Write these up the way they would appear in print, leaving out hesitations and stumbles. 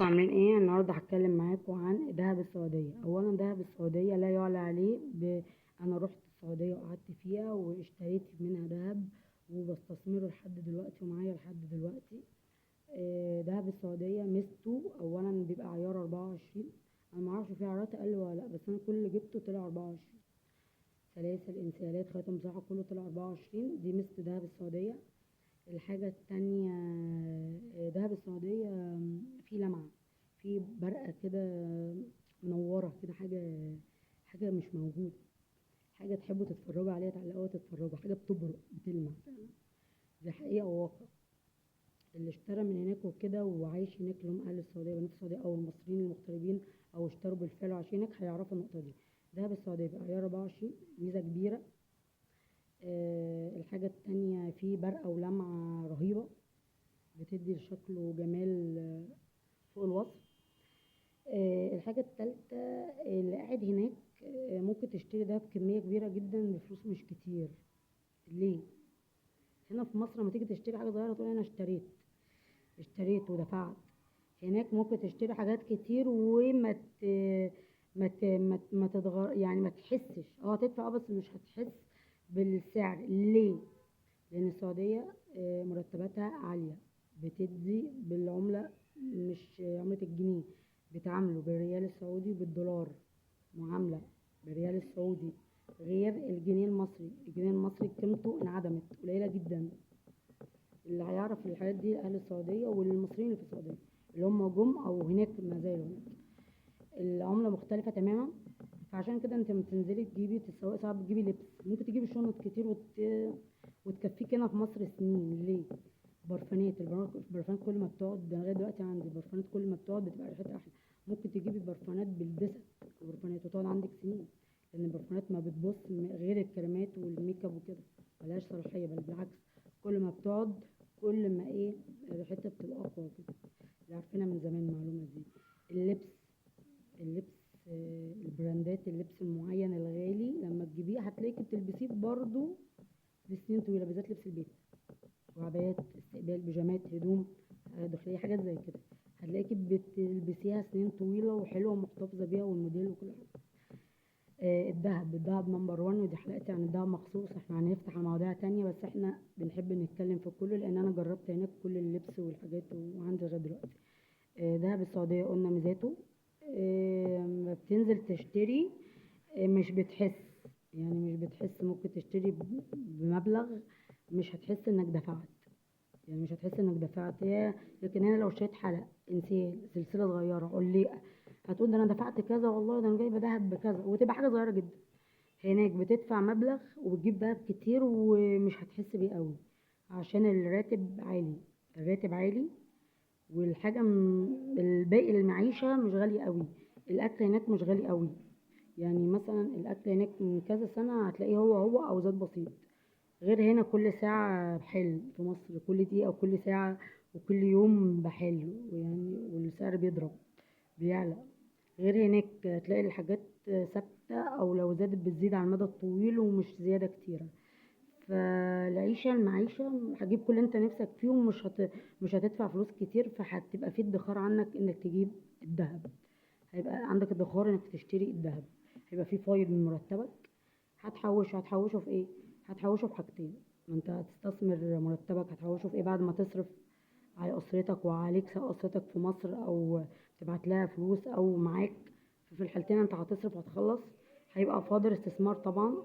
عاملين ايه النهارده؟ هتكلم معاكم عن دهب السعوديه. اولا دهب السعوديه لا يعلى عليه انا رحت السعوديه وقعدت فيها واشتريت منها دهب وبستثمره لحد دلوقتي ومعايا لحد دلوقتي. دهب السعوديه ميزته اولا بيبقى عيار 24. انا معرفش فيه عيارات اقل ولا لا، بس انا كل اللي جبته طلع 24. سلاسل، انسيالات، خاتم صحة، كله طلع 24. دي ميزة دهب السعوديه. الحاجة التانية، دهب السعودية في لمعة، في برقة كده، منورة كده، حاجة مش موجودة. حاجة تحبوا تتفرجوا عليها، تعلقوا تتفرجوا، حاجة بتبرق بتلمع فعلا. دي حقيقة وواقع. اللي اشترى من هناك وكده وعايش هناك، اللي هم أهل السعودية، بنات السعودية أو المصريين المغتربين أو اشتروا بالفعل وعايشين هناك، هيعرفوا النقطة دي. دهب السعودية بقى عيار 24، ميزة كبيرة. الحاجة التانية في برقة ولمعة رهيبة، بتدي لشكله جمال فوق الوصف. الحاجة التالتة، اللي قاعد هناك ممكن تشتري ده بكمية كبيرة جدا بفلوس مش كتير. ليه؟ هنا في مصر لما تيجي تشتري حاجة صغيرة تقول أنا اشتريت ودفعت. هناك ممكن تشتري حاجات كتير وما ت... ما تتغير، يعني ما تحسش. هتدفع بس مش هتحس بالسعر. ليه؟ لأن السعودية مرتباتها عالية، بتدي بالعملة، مش عملة الجنيه، بيتعاملوا بالريال السعودي وبالدولار. معاملة بالريال السعودي غير الجنيه المصري. الجنيه المصري قيمته انعدمت، قليلة جدا. اللي هيعرف الحاجات دي أهل السعودية والمصريين اللي في السعودية، اللي هم جم أو هناك ما زالوا هناك. العملة مختلفة تماما. فعشان كده انت لما تنزلي تجيبي تسوقي صعب تجيبي لبس. ممكن تجيبي شنط كتير وتكفيك هنا في مصر سنين. ليه؟ برفانات، البرفانات كل ما بتقعد، ده أنا لغايه دلوقتي عندي برفانات كل ما بتقعد بتبقى ريحتها احلى. ممكن تجيبي برفانات بالدسك، برفانات وتقعد عندك سنين، لان البرفانات ما بتبص غير الكريمات والميك اب وكده، ملهاش صلاحيه، بل بالعكس، كل ما بتقعد كل ما ريحتها بتبقى اقوى وكده. اللي عارفينها من زمان المعلومه دي. اللبس البراندات، اللبس المعين الغالي لما تجيبيه هتلاقيكي بتلبسيه برضه لسنين طويله، بالذات لبس البيت وعبايات استقبال، بيجامات، هدوم داخليه، حاجات زي كده، هتلاقيكي بتلبسيها سنين طويله وحلوه ومحتفظه بيها والموديل وكل حاجه. الدهب نمبر 1، ودي حلقتي عن الدهب مخصوص. احنا هنفتح مواضيع تانية، بس احنا بنحب نتكلم في كله لان انا جربت هناك كل اللبس والحاجات وعندي لغايه دلوقتي. دهب السعوديه قلنا ميزاته، ما بتنزل تشتري مش بتحس، يعني مش بتحس. ممكن تشتري بمبلغ مش هتحس انك دفعت، يعني مش هتحس انك دفعت لكن هنا لو اشتريت حلق، انسيال، سلسله صغيره، علقه، هتقول ده انا دفعت كذا، والله ده انا جايبه دهب بكذا، وتبقى حاجه صغيره جدا. هناك بتدفع مبلغ وبتجيب دهب كتير ومش هتحس بيه قوي، عشان الراتب عالي. والحاجه الباقي المعيشه مش غاليه قوي. الاكل هناك مش غالي قوي، يعني مثلا الاكل هناك من كذا سنه هتلاقيه هو او زاد بسيط. غير هنا كل ساعة بحل، في مصر كل دقيقة وكل ساعة وكل يوم بحل، ويعني والسعر بيعلى. غير هناك تلاقي الحاجات ثابتة، أو لو زادت بتزيد على المدى الطويل ومش زيادة كتيرة. المعيشة هتجيب كل اللي انت نفسك فيه، مش هتدفع فلوس كتير، فهتبقى في ادخار عنك انك تجيب الذهب. هيبقى عندك ادخار انك تشتري الذهب، هيبقى في فايض من مرتبك. هتحوشه في ايه؟ هتحوشه في حاجتين. ما انت هتستثمر مرتبك، هتحوشه في ايه بعد ما تصرف على اسرتك وعليك، سواء اسرتك في مصر او تبعت لها فلوس او معاك. في الحالتين انت هتصرف وهتخلص. هيبقى فاضل استثمار طبعا.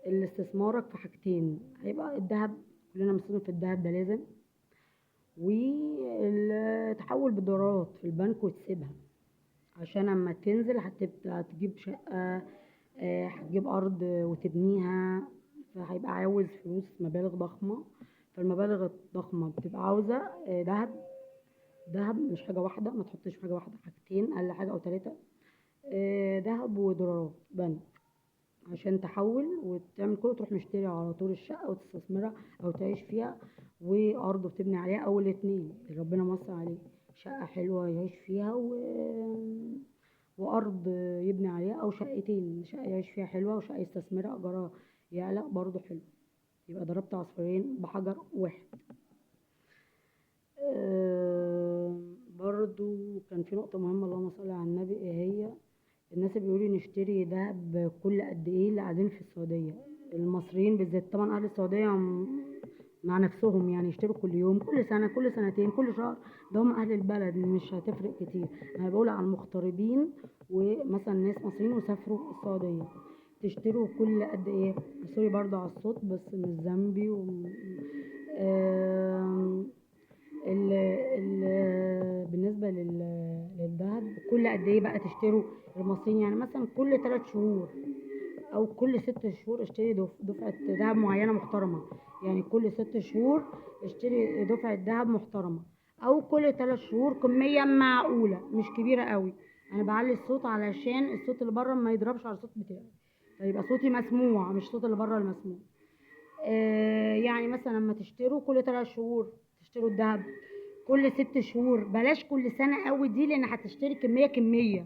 الاستثمارك في حاجتين، هيبقى الذهب، كلنا بنستثمر في الذهب ده لازم، والتحول بالدولارات في البنك وتسيبها عشان اما تنزل هتبقى تجيب شقة، هتجيب أرض وتبنيها، فهيبقى عاوز فلوس، مبالغ ضخمة. فالمبالغ الضخمة بتبقى عاوزة دهب مش حاجة واحدة، ما تحطش في حاجة واحدة، حاجتين أقل حاجة أو ثلاثة. دهب ودولارات بنك، عشان تحول وتعمل كله تروح مشتري على طول الشقة وتستثمرها أو تعيش فيها، وأرض وتبني عليها، أو الاتنين اللي ربنا موسع عليه، شقة حلوة يعيش فيها وأرض يبني عليها، أو شقتين، شقة يعيش فيها حلوة وشقة يستثمرها أجرها يعلى برضه حلو. يبقى ضربت عصفورين بحجر واحد. برضو كان في نقطة مهمة، اللهم صل على النبي، ايه هي؟ الناس اللي بيقولوا نشتري دهب كل قد ايه اللي قاعدين في السعودية. المصريين بالذات، طبعا اهل السعودية مع نفسهم يعني يشتروا كل يوم، كل سنة، كل سنتين، كل شهر. ده هم اهل البلد، مش هتفرق كتير. انا بقول على المغتربين، ومثلا ناس مصريين وسافروا السعودية، تشتروا كل قد ايه؟ سوري برضو على الصوت، بس مش ذنبي آم، بالنسبة للدهب، كل قد ايه بقى تشتروا المصريين؟ يعني مثلا كل 3 شهور او كل 6 شهور اشتري دفعة دهب معينة محترمة. يعني كل 6 شهور اشتري دفعة دهب محترمة، او كل 3 شهور كمية معقولة مش كبيرة قوي. انا بعلي الصوت علشان الصوت اللي بره ما يضربش على الصوت بتاعي، فيبقى صوتي مسموع مش صوت اللي بره المسموع. يعني مثلا لما تشتروا كل 3 شهور تشتروا الدهب، كل 6 شهور، بلاش كل سنة قوي دي، لان هتشتري كمية،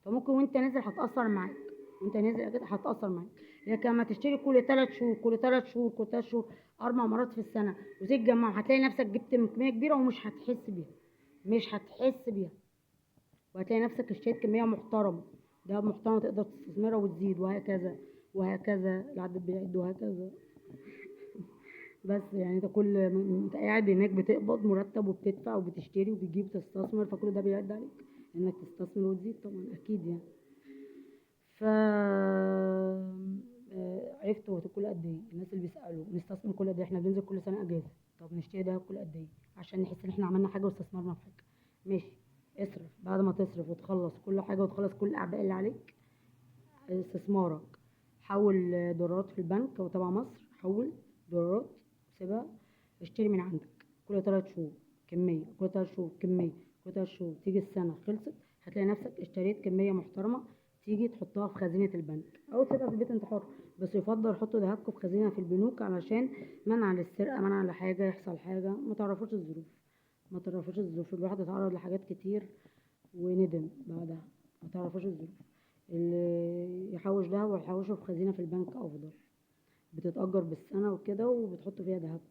فممكن وانت نازل هتأثر معاك، وانت نازل كده هتأثر معاك. لكن لما تشتري كل 3 شهور، كل 3 شهور، كل 3 شهور، 4 مرات في السنة، وتتجمع، هتلاقي نفسك جبت كمية كبيرة ومش هتحس بيها، مش هتحس بيها، وهتلاقي نفسك اشتريت كمية محترمة، دهب محترمة تقدر تستثمرها وتزيد، وهكذا وهكذا العدد بيعد وهكذا. بس يعني انت كل انت قاعد هناك بتقبض مرتب وبتدفع وبتشتري وبتجيب وتستثمر، فكل ده بيعد عليك انك تستثمر وتزيد طبعا، اكيد يعني. ف عرفت هو كل قد ايه؟ الناس اللي بيسالوا نستثمر كل قد ايه، احنا بننزل كل سنه اجازه، طب نشتري ده كل قد ايه عشان نحس ان احنا عملنا حاجه واستثمرنا في حاجه؟ ماشي، اصرف. بعد ما تصرف وتخلص كل حاجه وتخلص كل الاعباء اللي عليك، استثمارك، حول دولارات في البنك، او تبع مصر، حول دولارات، سيبها، اشتري من عندك كل 3 شهور كمية، كل 3 شهور كمية، كل 3 شهور، تيجي السنة خلصت هتلاقي نفسك اشتريت كمية محترمة، تيجي تحطها في خزينة البنك أو تسيبها في البيت، أنت حر. بس يفضل حطوا دهبكم في خزينة في البنوك، علشان منع للسرقة، منع لحاجة يحصل حاجة، ما تعرفوش الظروف، ما تعرفوش الظروف. الواحد اتعرض لحاجات كتير وندم بعدها، ما تعرفوش الظروف. اللي يحوش دهب ويحوشه في خزينة في البنك أفضل، بتتأجر بالسنة وكده، وبتحطوا فيها دهب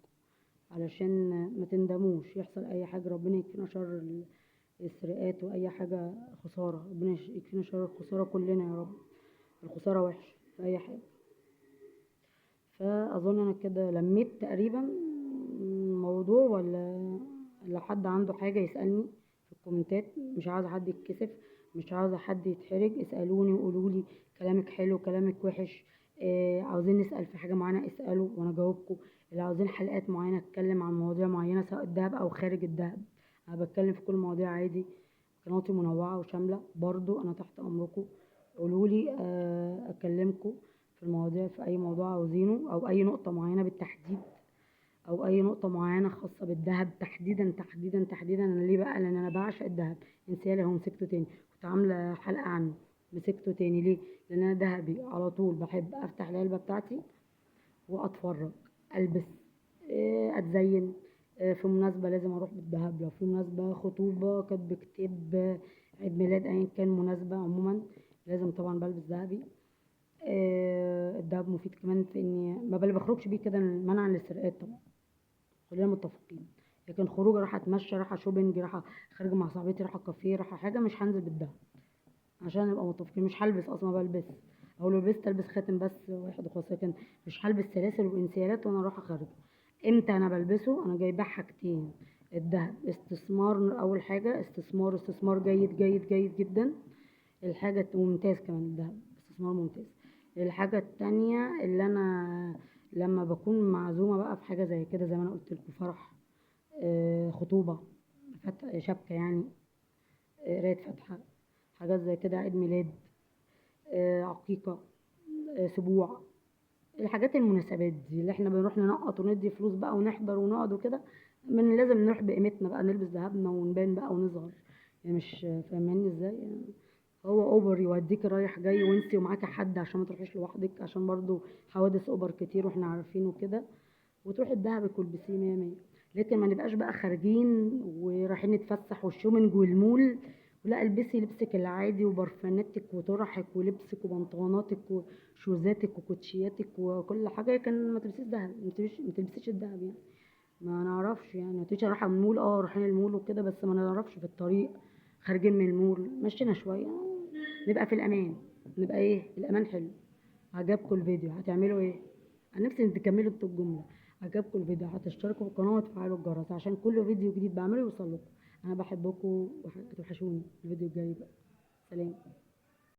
علشان ما تندموش يحصل أي حاجة. ربنا يكفينا شر السرقات وأي حاجة خسارة، ربنا يكفينا شر الخسارة كلنا يا رب. الخسارة وحش في أي حاجة. فأظن أنا كده لميت تقريبا الموضوع، ولا لو حد عنده حاجة يسألني في الكومنتات، مش عاوزة حد يتكسف، مش عاوزة حد يتحرج، اسألوني وقولولي كلامك حلو كلامك وحش. عاوزين نسأل في حاجة معينة اسألوا وانا جاوبكم. اللي عاوزين حلقات معينة اتكلم عن مواضيع معينة سواء الدهب او خارج الدهب، انا بتكلم في كل المواضيع عادي. قناتي منوعة وشاملة برضو، انا تحت امركم. قولولي اكلمكم في المواضيع، في اي موضوع عاوزينه، او اي نقطة معينة بالتحديد، او اي نقطة معينة خاصة بالذهب تحديدا تحديدا تحديدا. انا ليه بقى؟ لان انا بعشق الذهب. انسيالي هو مسكته تاني، كنت عاملة حلقة عنه، مسكته تاني ليه؟ لان انا ذهبي على طول، بحب افتح العلبة بتاعتي واتفرج، البس، اتزين، في مناسبة لازم اروح بالذهب، لو في مناسبة خطوبة، كاتب كتاب، عيد ميلاد، ايا كان مناسبة عموما، لازم طبعا بلبس ذهبي. الدهب مفيد كمان في اني ما بخرجش بيه كده منعا للسرقات طبعا، خلينا متفقين. لكن خروج راح اتمشى، راح شوبينج، راح خارج مع صاحبتي، راح كافيه، راح حاجه، مش هنزل بالدهب، عشان نبقى متفقين. مش هلبس اصلا، ما بلبس، او لو لبست البس خاتم بس واحد وخلاص، لكن مش هلبس سلاسل وانسيالات وانا رايحه خارجه. امتى انا بلبسه؟ انا جايباه حاجتين. الدهب استثمار، اول حاجه استثمار، استثمار جيد جيد جيد جدا. الحاجه ممتاز كمان، الدهب استثمار ممتاز. الحاجه التانية اللي انا لما بكون معزومه بقى في حاجه زي كده، زي ما انا قلت لكم، فرح، خطوبة، شبكة يعني، قراية فاتحة، حاجات زي كده، عيد ميلاد، عقيقة، سبوع، الحاجات المناسبات دي اللي احنا بنروح ننقط وندي فلوس بقى ونحضر ونقعد وكده، من لازم نروح بقيمتنا بقى، نلبس ذهبنا ونبان بقى ونظهر. يعني مش فاهماني ازاي يعني؟ هو اوبر يوديك رايح جاي، وانتي ومعاكي حد عشان ما تروحيش لوحدك، عشان برضو حوادث اوبر كتير واحنا عارفين وكده، وتروحي بدهبك والبسيه مية مية. لكن ما نبقاش بقى خارجين ورايحين نتفسح والشومنج والمول، لا، البسي لبسك العادي وبرفاناتك وطرحك ولبسك وبنطلوناتك وشوزاتك وكوتشياتك وكل حاجه، لكن ما تلبسيش دهب، ما تلبسيش الدهب يعني. ما نعرفش يعني، ما تيجي رايحه المول، رايحين المول وكده، بس ما نعرفش في الطريق خارجين من المول، مشينا شويه، نبقى في الامان، نبقى ايه الامان حلو. عجبكم الفيديو هتعملوا ايه؟ انا نفسي تكملوا انتوا الجمله. عجبكم الفيديو هتشتركوا في القناه وتفعلوا الجرس عشان كل فيديو جديد بعمله يوصل لكم. انا بحبكم وهتوحشوني. الفيديو الجاي بقى، سلام.